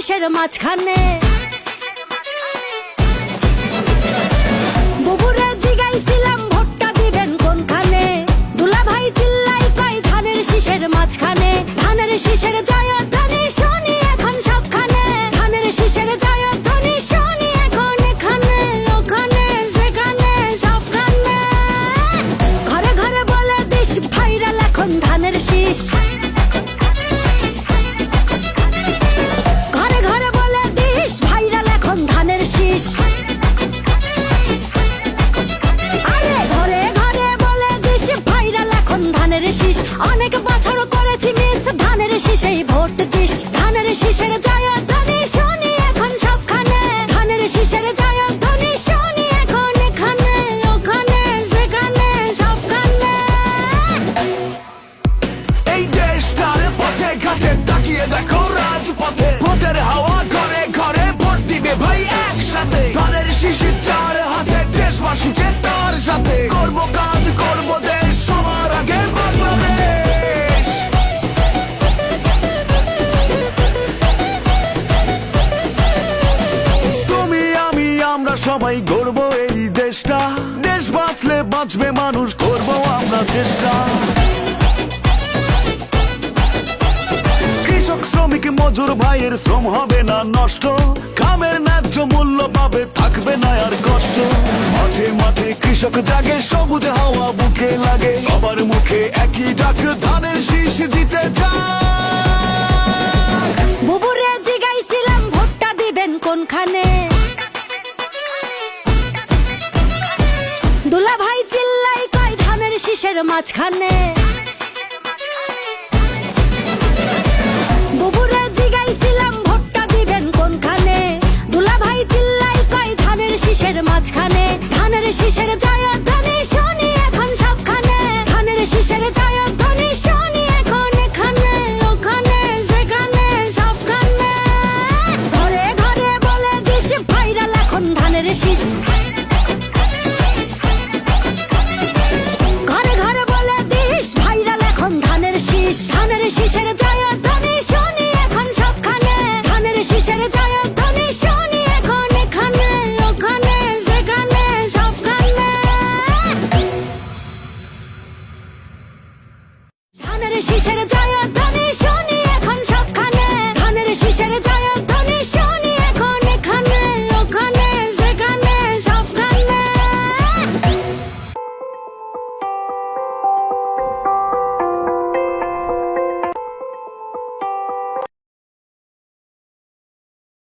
শীষের মাঝখানে। বুবুরে জিগাইছিলাম ভোটটা দিবেন কোনখানে, দুলা ভাই চিল্লাই কয় ধানের শীষের মাঝখানে। ধানের শীষের জয়ধ্বনি শুনি এখন সবখানে, ধানের শীষের জয়ধ্বনি শুনি এখন এখানে ওখানে সেখানে সবখানে। ঘরে ঘরে বলে দিস ভাইরাল এখন ধানের শীষ, ঘরে ঘরে বলে দিস ভাইরাল এখন ধানের শীষ। আরে ঘরে ঘরে বলে দিস ভাইরাল এখন ধানের শীষ। অনেক বছর করেছি মিস, ধানের শীষেই ভোট দিস। ধানের শীষের জয়ধ্বনি শুনি এখন সবখানে, ধানের শীষের জয়ধ্বনি শুনি এখন এখানে ওখানে সেখানে সবখানে। এই দেশটার পথে ঘাটে তাকিয়ে দেখো রাজপথে, ভোটের হাওয়া ঘরে ঘরে ভোট দিবে ভাই একসাথে। ধানের শীষে চার হাতে দেশবাসীকে তার সাথে, করবো কাজ করবো দেশ সবার আগে বাংলাদেশ। তুমি আমি আমরা সবাই গড়বো এই দেশটা, দেশ বাঁচলে বাঁচবে মানুষ, করবো আমরা চেষ্টা। কৃষক শ্রমিক মজুর ভাইয়ের শ্রম হবে না নষ্ট, কামের ন্যায্য মূল্য পাবে থাকবে না আর কষ্ট। মাঠে মাঠে কৃষক জাগে, সবুজ হাওয়া বুকে লাগে, সবার মুখে একই ডাক ধানের শীষ দিতে যাক। বুবুরে জিগাইছিলাম ভোটটা দিবেন কোনখানে, দুলা ভাই চিল্লাই কয় ধানের শীষের মাঝখানে। বুবুরে জিগাইছিলাম ভোটটা দিবেন কোনখানে, দুলা ভাই চিল্লাই কয় ধানের শীষের মাঝখানে। ধানের শীষের জয়ধ্বনি